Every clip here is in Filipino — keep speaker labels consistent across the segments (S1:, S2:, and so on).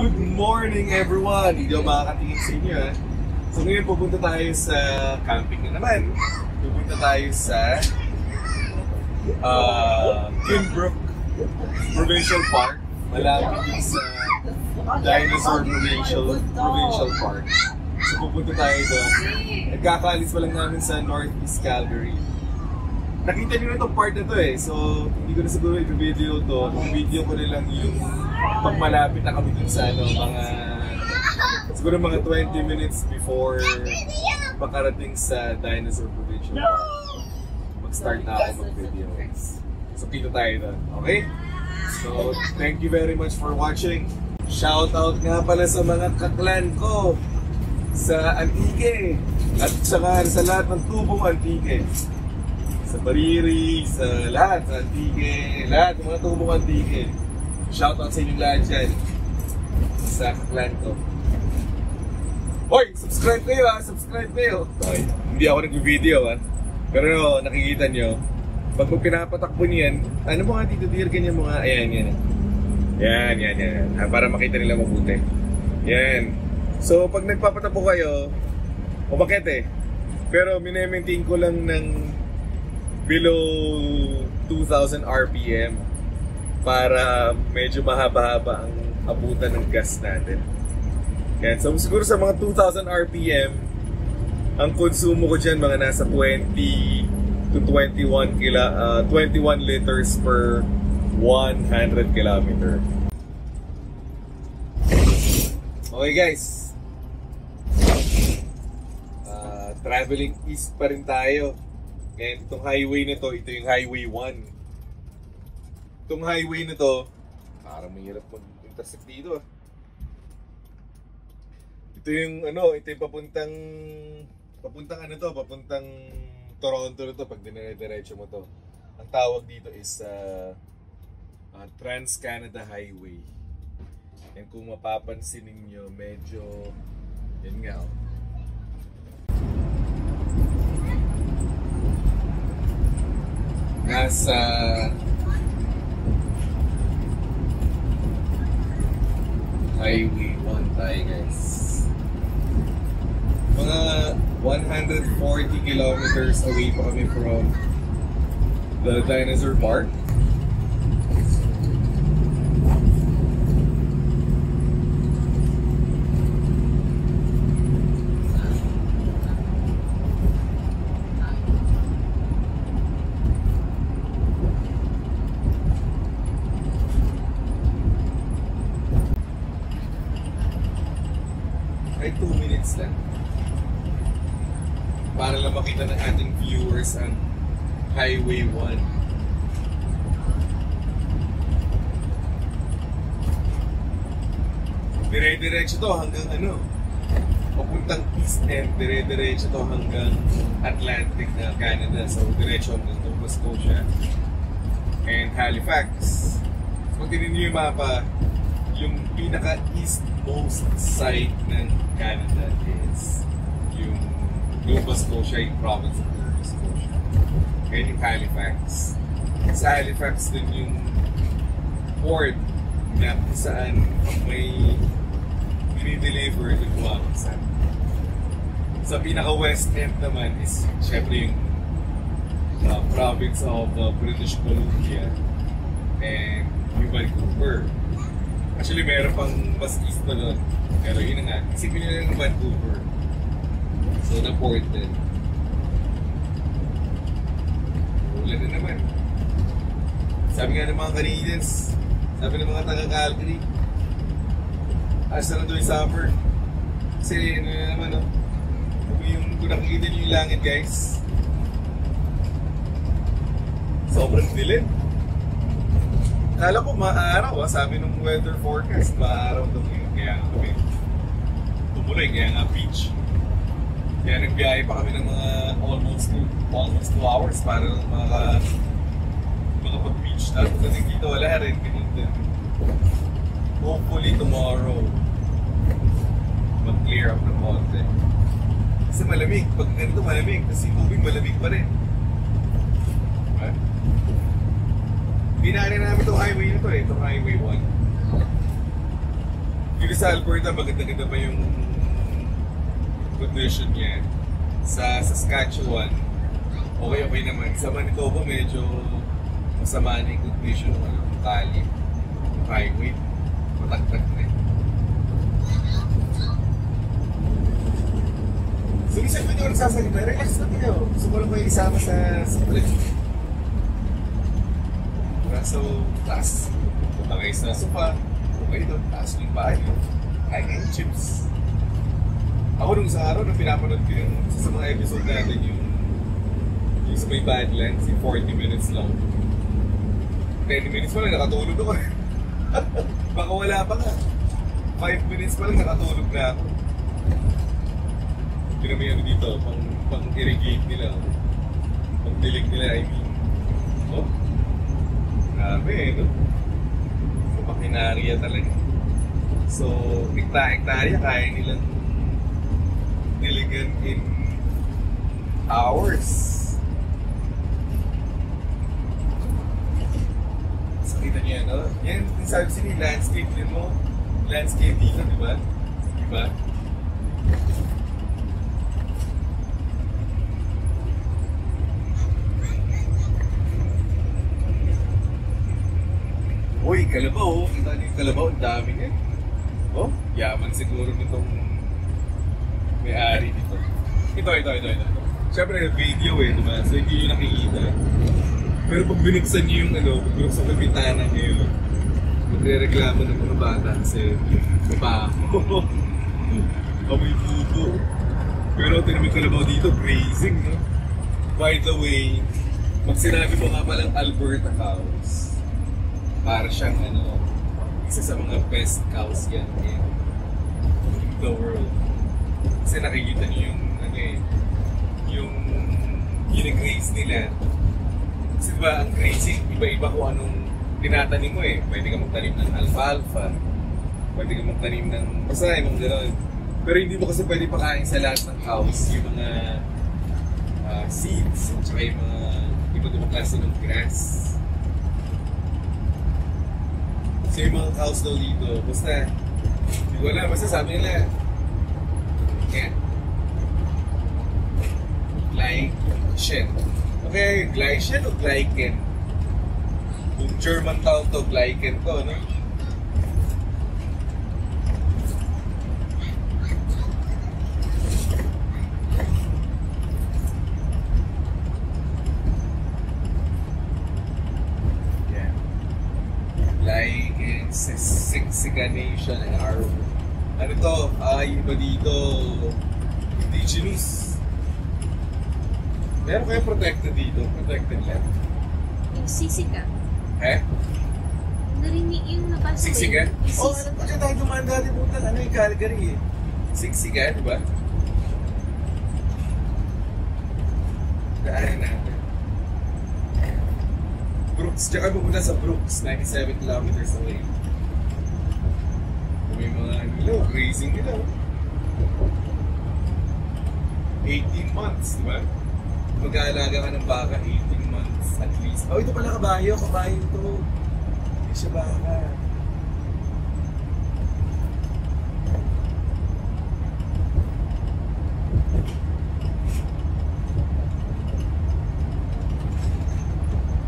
S1: Good morning everyone! Hindi ako makakatingin sa inyo ha. So ngayon pupunta tayo sa camping na naman. Pupunta tayo sa Kinbrook Provincial Park. Malapit din sa Dinosaur Provincial Park. So pupunta tayo doon. Nagkakaalis pa lang namin sa Northeast Calgary. Nakita niyo na itong part na to eh. So hindi ko na siguro i-video to. I-video ko na lang yung pag malapit na kami dun sa siguro mga 20 minutes before makarating sa Dinosaur Provincial Park. Mag-start na ako mag-video. So kita tayo doon. Okay? So thank you very much for watching. Shoutout nga pala sa mga kaklan ko sa Antique at saka sa lahat ng tubong Antique. Sa Bariri, sa lahat, sa Antique, lahat ng mga tubong Antique. Shoutout sa inyong lahat dyan sa kaklan ko. Hoy! Subscribe kayo ha! Subscribe kayo! Okay. Hindi ako nag-video ha. Pero nakikita nyo, pag pinapatakbo niyan, ano mo nga dito, dear, ganyan mo nga, ayan. Yan. Para makita nila mabuti. Yan. So pag nagpapatakbo kayo, umakit eh. Pero minemaintain ko lang ng below 2,000 RPM para medyo mahaba-haba ang abutan ng gas natin. Yan. So siguro sa mga 2,000 RPM, ang konsumo ko dyan mga nasa 20 to 21 liters per 100 kilometer. Okay guys, traveling east pa rin tayo. And itong highway na to, ito yung Highway 1. Itong highway na to, parang mahirap mag-intersect dito. Ito yung ito yung papuntang Toronto na to pag dinire-diretso mo to. Ang tawag dito is Trans-Canada Highway. And kung mapapansin ninyo, medyo yan nga nasa Highway 1 tayo guys. Mga 140 kilometers away pa kami from the Dinosaur Park. Ay 2 minutes lang para lang makita ng ating viewers ang Highway 1. Dire-diretso to hanggang papuntang East End, dire-diretso to hanggang Atlantic na Canada. So diretso hanggang Nova Scotia and Halifax. Kung tingnan niyo yung mapa, yung pinaka-eastmost side ng Canada is yung Nova Scotia, yung province of Nova Scotia. Kaya yung Halifax. Sa Halifax din yung port na saan may dinideliver yung buwaksan. Sa pinaka-west end naman is syempre yung province of British Columbia and yung Vancouver. Actually, meron pang mas east na doon. Pero yun na nga, isipin nyo lang ng Vancouver. So, na-port din. Ulan na naman. Sabi nga ng mga Canadians, sabi ng mga taga-Calgary, asa na doon yung summer. Kasi na naman, kung nakikita nyo yung langit, guys, sobrang dilim. Kala ko maaraw, sabi ng weather forecast, maaraw daw yun. Kaya kami tumuloy, kaya nga beach. Kaya nagbiyahe pa kami ng mga almost 2 hours para makapag-beach. Tapos natin dito, wala rin, ganun din. Hopefully tomorrow, mag-clear up ng konti. Kasi malamig, pag ganito malamig, kasi tubig malamig pa rin. Diba? Binari namin itong highway na ito eh, itong Highway 1. Actually sa Alberta, maganda-ganda pa yung condition niya. Sa Saskatchewan, okay naman. Sa Manitoba, medyo masama na yung condition ng kali. Yung highway, matagtag na. So, isang video na sasalita, relax na kayo. Gusto ko lang kayo isama sa trip. So, taas. Punta kayo sa sofa. Okay doon, taas yung bahay doon. Kain kayo chips. Ako nung sa araw, nung pinapanood ko yung sa mga episode natin, yung sa may Badlands, yung 40 minutes lang. 10 minutes pa lang, nakatulog ako. Baka wala pa nga. 5 minutes pa lang, nakatulog na ako. Pinamay ano dito, pang-irrigate nila. Pang-dilig nila, I mean. Oh, grabe, no? So, makinarya talaga. So, hektarya, kaya nilang diligan in hours. So, kita niyo yan, no? Yan, sabi sila, landscape din mo. Landscape dito, di ba? Diba? Uy, kalabaw, kita niyo yung kalabaw, ang dami niya. Oh, yaman siguro nitong may-ari dito. Ito. Siyempre, video eh, diba? So, hindi nyo nakikita. Pero pag binuksan nyo yung pag binuksan yung bintana nyo yun, magre-reklamo ng mga bata kasi mabaho. Amoy puto. Pero tinamig kalabaw dito, grazing, no? By the way, pag sinabi mo nga palang Alberta cows, para siyang isa sa mga best cows yan in the world. Kasi nakikita niyo yung gine-graze nila. Kasi diba, ang grazing, iba-iba kung anong tinatanim mo eh. Pwede ka magtanim ng alfalfa, pwede ka magtanim ng basta yung gano'n. Pero hindi mo kasi pwede pakain sa lahat ng cows yung mga seeds at saka yung mga iba-ibang klase ng grass. So yung mga cows daw dito, basta hindi ko alam, basta sabi nila glycation. Okay, glycation o glycan? Yung German tawag to, glycan to, no? Yeah. Glycation and our ano to, iba dito, indigenous. Meron kayo protected dito, protected land.
S2: Yung sisika.
S1: Eh?
S2: Narinig yung napasok.
S1: Siksika? Oo, ano pa siya tayo dumaan dati puta, yung Calgary eh. Siksika, di ba? Daanan natin. Brooks, tsaka pupunta sa Brooks, 97 kilometers away. May mga grazing nila. 18 months, di ba? Mag-aalaga ka ng baka 18 months at least. Oh, ito pala kabayo ito. Hindi siya baka.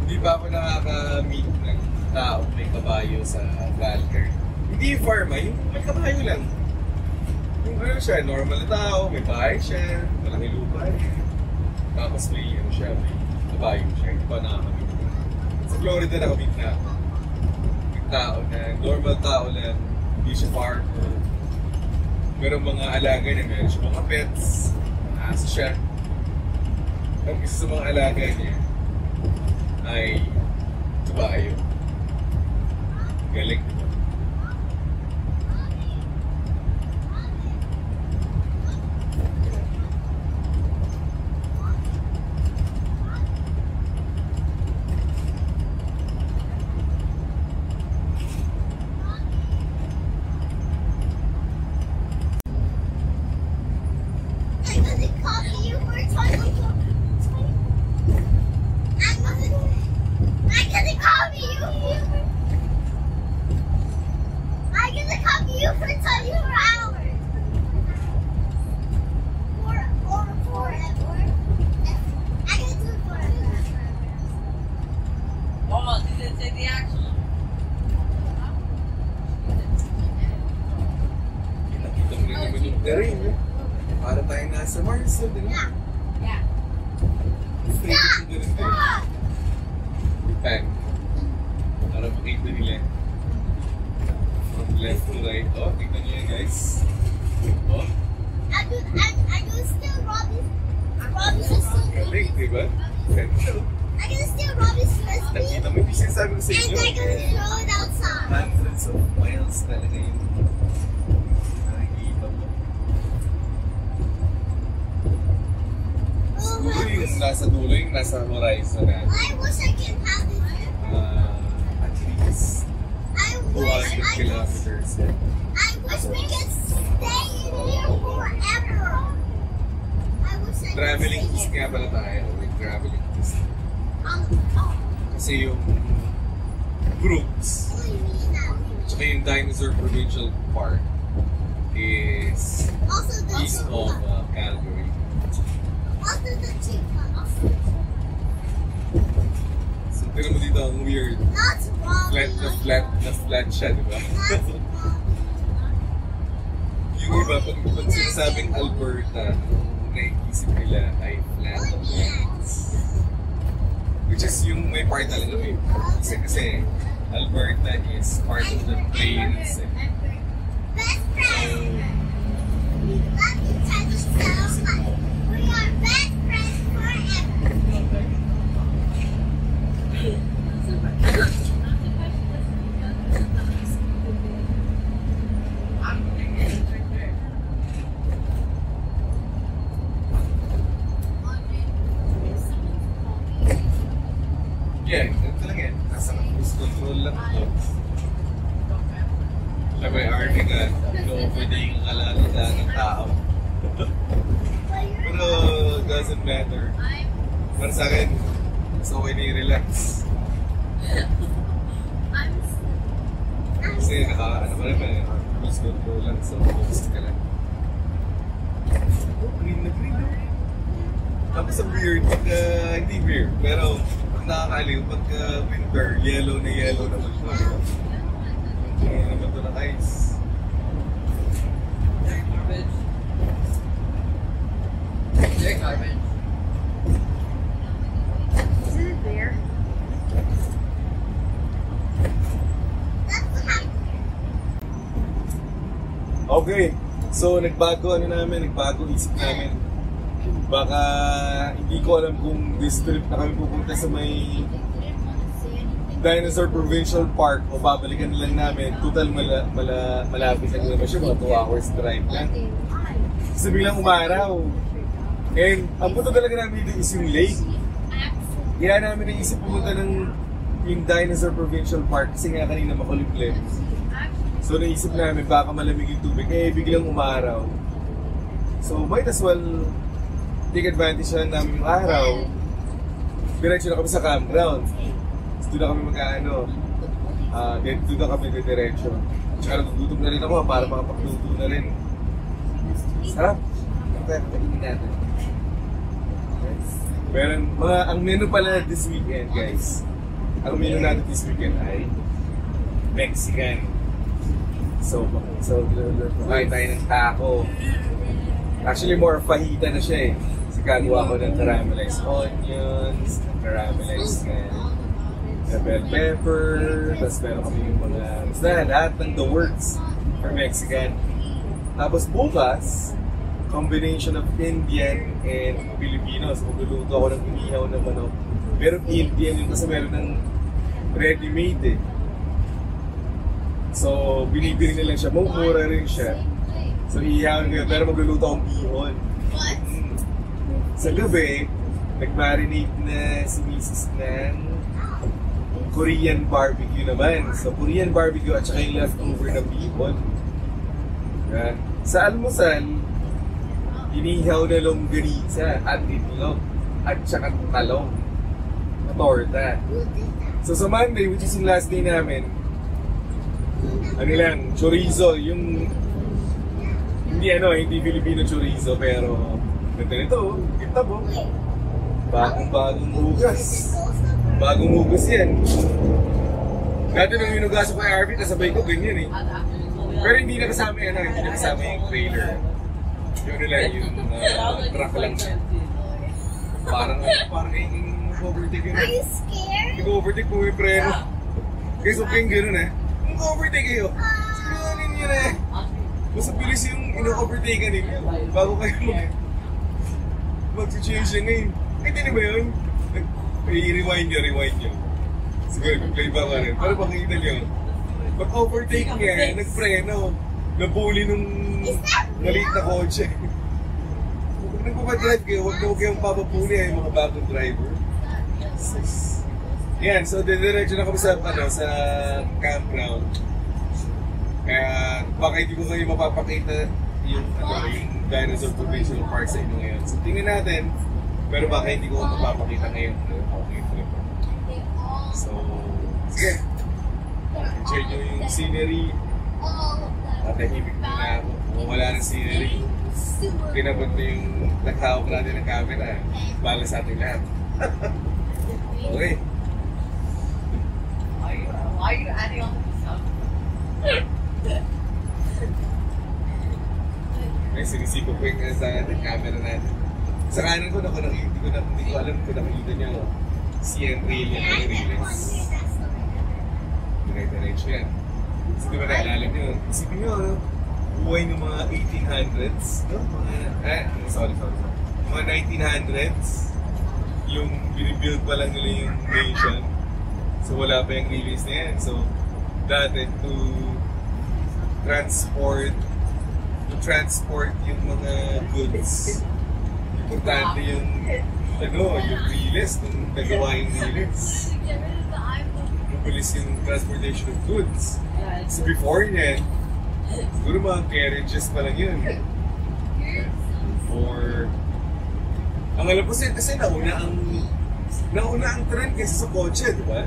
S1: Hindi ba ako nakaka-meet ng tao may kabayo sa Calgary? Hindi yung farm, yung may kabayo lang. Yung ano siya, normal na tao, may bahay siya, malaki lupa eh. Tapos may siya, may kabayo siya, hindi pa nakakamit. Sa Florida nakamit na ako. May tao na, normal tao lang, hindi siya farmer. Pero mga alaga niya, meron siya mga pets, aso siya. Ang isa sa mga alaga niya ay kabayo. Galing. the rain, eh. Para tayo nasa Mars, di ba? Straight to the rin. Japan. Para makita nila. From left to right. Oh, tignan nyo yan, guys. Oh.
S3: I do still Robbie's
S1: Galing, di ba? Ganda.
S3: I can steal Robbie's frisbee.
S1: Nakita mo yung sinasabi ko sa
S3: And
S1: inyo.
S3: they're gonna throw it outside.
S1: Hundreds of miles talaga yun. Nakikita mo. Siguro yung nasa dulo, yung nasa horizon na.
S3: I wish I could have it.
S1: At least
S3: I
S1: 200 kilometers.
S3: wish we could stay in here forever. I wish I could
S1: Traveling
S3: stay
S1: kiss
S3: here.
S1: nga pala tayo. With traveling kiss.
S3: Oh,
S1: Kasi yung Brooks,
S3: only me now.
S1: tsaka yung Dinosaur Provincial Park is
S3: Also the
S1: east of
S3: chipmunk.
S1: Calgary.
S3: Also the chipmunk.
S1: So, pero mo dito ang weird.
S3: Not Robbie.
S1: Flat siya, di ba?
S3: Not Robbie.
S1: Yung iba, pag sinasabing Alberta, naisip nila ay flat.
S3: Oh, yes.
S1: Which is yung may part talaga may. Kasi Alberta is part of the plains.
S3: Best friends. We love each other so much. We are best friends forever.
S1: Yeah, ito lang yan. Nasa cruise control lang ito. Siya may army ka, over na yung kalalita ng tao. Pero doesn't matter. Para sa akin, mas okay na yung relax. Kasi ano pa naman, cruise control lang, so focus ka lang. Green na green na. Tapos ang weird, pagka, hindi weird, pero pag nakakaliw, pagka winter, yellow naman ito. Ano naman ito ng ice.
S2: Is it there?
S1: Okay, so nagbago isip namin. Baka hindi ko alam kung this trip na kami pupunta sa may Dinosaur Provincial Park o babalikan lang namin. Total malapit lang naman siya, mga 2 hours drive lang. Kasi biglang umaraw. And ang punto talaga namin dito is yung lake. Kaya namin naisip pumunta ng yung Dinosaur Provincial Park kasi nga kanina makulimlim. So naisip namin baka malamig yung tubig, biglang umaraw. So might as well take advantage na namin yung araw. Diretso na kami sa campground. So doon na kami mag-ano. Doon na kami diretso. Tsaka nagugutom na rin ako para makapagluto na rin. Sarap! Pagkainin natin. Pero ang menu pala this weekend, guys. Ang menu natin this weekend ay Mexican. So kain tayo ng taco. Actually, more fajita na siya eh. Kasi gagawa ko ng caramelized onions, caramelized bell pepper, tapos meron kami yung mga, basta lahat ng the works for Mexican. Tapos bukas, combination of Indian and Filipino. So magluluto ako ng inihaw na manok. Pero Indian yun kasi meron ng ready-made eh. So, binibili na lang siya. Mura rin siya. So, iihawan ko yun. Pero magluluto akong bihon. Sa gabi, nag-marinate na si Mrs. ng Korean barbecue naman. So, Korean barbecue at saka yung leftover na bihon. Yeah. Sa almusal, inihaw na longganisa at itlog at saka talong na torta. So, sa Monday, which is yung last day namin, ano lang, chorizo, yung hindi Filipino chorizo, pero ganda nito, kita mo. Bagong hugas. Bagong hugas yan. Dati nung hinugasan ko kay Harvey, kasabay ko ganyan eh. Pero hindi na kasama yung trailer. Yun nila yung truck lang. Parang yung overtake yun.
S3: Are you scared?
S1: Nag-overtake mo yung preno. Kaya so kayong gano'n eh. Nag-overtake kayo. Siguranin nyo na eh. Mas bilis yung ino-overtake ka ninyo. Bago kayo mag-situation ngayon. Ay, hindi ba yun? I-rewind nyo. Siguro, play ba ka rin? Para makikita nyo. Pag-overtake niya, nag-preno. Nabuli nung maliit na kotse. Kung nagpapadrive kayo, huwag na kayong papapuli ay mga bagong driver. Yan, so diretso na kami sa campground. Kaya baka hindi ko kayo mapapakita yung Dinosaur Provincial Park sa inyo ngayon. So tingnan natin, pero baka hindi ko mapapakita ngayon. So, sige. Enjoy nyo yung scenery. Natahimik na ako. Kung wala ng scenery, pinabot na yung naghawak natin ng camera. Bala sa ating lahat. Okay.
S4: Why are you adding all this stuff?
S1: May sinisiko ko yung sa camera natin. Sa kanan ko, hindi ko alam kung nakikita niyo CN rail yung railings. Diretso yan. So, di ba naalala niyo? Isipin niyo, buhay ng mga 1800s, no? Sorry. Mga 1900s, yung binibuild pa lang nila yung nation. So wala pa yung railings na yan. So, dati to transport yung mga goods. Importante yung railings, nung nagawa yung railings. Mabilis yung transportation of goods. So before yan, siguro mga carriages pa lang yun. Or, ang alam ko kasi nauna ang tren kaysa sa kotse, di ba?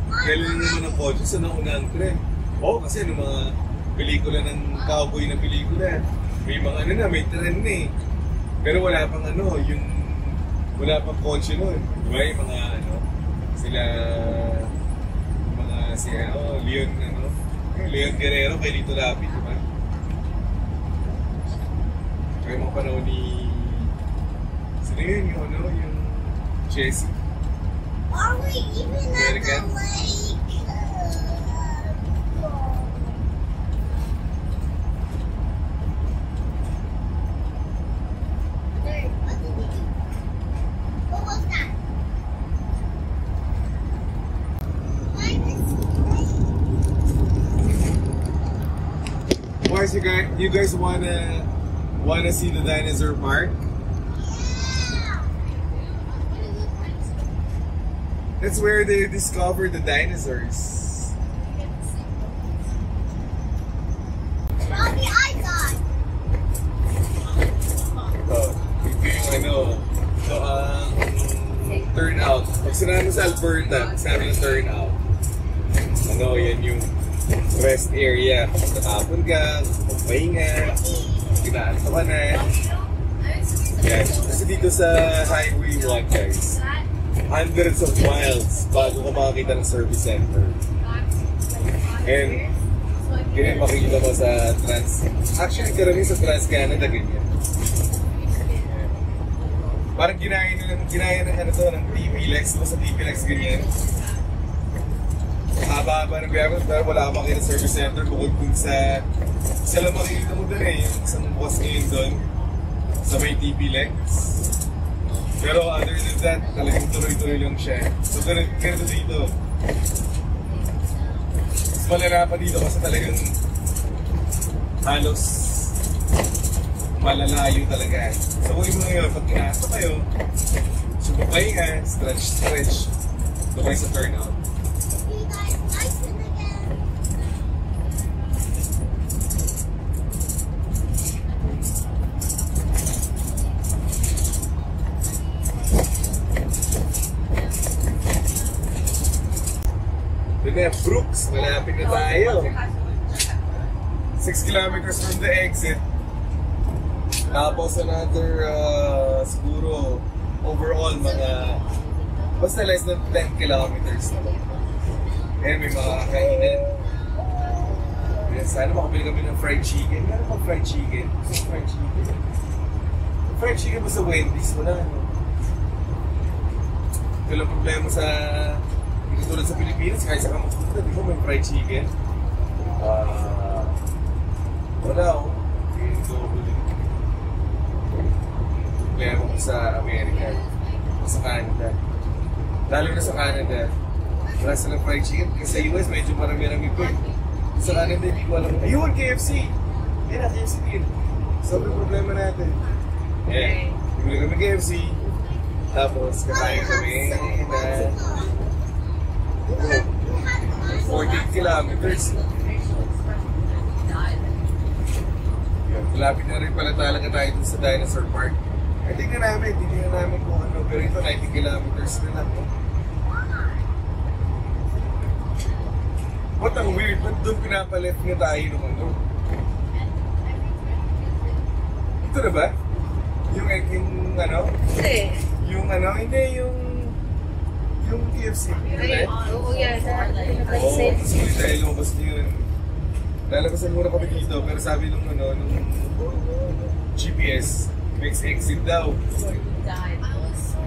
S1: Kailan naman ang kotse sa nauna ang tren? Oo, kasi ng mga pelikula ng cowboy na pelikula, may mga may tren na eh. Pero wala pang wala pang kotse nun. Di ba? Yung mga Leon Guerrero kay Lito Lapid, di ba? Kaya mga panahon ni sino yun yung Jessie.
S3: Are we even at the lake? There, what did you do? What was that? Why was
S1: Why is you guys wanna see the dinosaur park? That's where they discovered the dinosaurs.
S3: Mommy, I died.
S1: Turnout. Pag sinabi sa Alberta, sinabi yung turnout. Yan yung rest area. Nakapon ka, magpahinga, ginatawanan. Yan. Kasi dito sa Highway 1, guys, hundreds of miles bago ka makakita ng service center. And ganyan makikita mo sa actually karami sa Trans-Canada ganyan. Parang ginaya ng ng TPLEX, diba sa TPLEX ganyan. Haba-haba ng biyahe, pero wala ka makikita service center bukod dun sa isa lang makikita mo dun yung isang bukas ngayon dun sa may TPLEX. Pero other than that, talagang tuloy-tuloy lang siya. So ganito dito. Mas malala pa dito kasi talagang halos malalayo talaga. So kung mo ngayon, pag kinasa kayo, sumupay ka, stretch, sabay sa turnout.
S3: You guys, nice and again.
S1: Doon Brooks, malapit na tayo. 6 kilometers from the exit. Tapos another, siguro, overall, mga, basta less than 10 kilometers na. And may mga kainan. Yes, sana makabili kami ng fried chicken. Meron pang fried chicken. Gusto ko fried chicken. Fried chicken ba sa Wendy's? Wala, no? Ito lang problema sa... Hindi tulad sa Pilipinas, kahit sa kamupunta, di ba may fried chicken? Wala, oh. Hindi ko buli. Problema ko sa Amerika. Sa Canada. Lalo na sa Canada. Wala silang fried chicken. Kasi sa US, medyo marami-rami po. Sa Canada, hindi ko alam. Ayun, KFC! Yan na, KFC din. Sobrang problema natin. Eh, bibili kami KFC. Tapos, kakain kami na 14 kilometers. Yun, malapit na rin pala talaga tayo dun sa Dinosaur Park. Ay, tingnan namin kung ano. Pero ito, 90 kilometers na lang. What ang weird, ba't doon pinapaleft nga tayo nung ano? Ito na ba? Yung ano?
S2: Hindi.
S1: Yung ano? Hindi, yung KFC.
S2: Ay, oo yan.
S1: Oo, kasi hindi tayo lumabas yun. Lalabasan muna kami dito, pero sabi nung ano, nung GPS, next exit daw.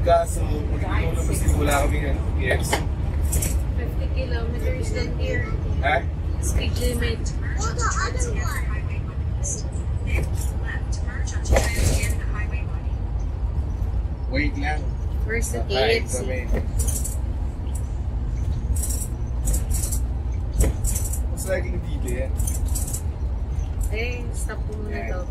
S1: Kaso, pag hindi mo lumabas dito, wala kami yan, KFC.
S2: 50 kilometers lang here.
S1: Ha?
S2: Speed limit.
S3: Oh, the other one.
S1: Wait lang.
S2: Where's the
S1: Kakain
S2: KFC?
S1: kami. Mas laging dito yan.
S2: Eh, stop po muna daw.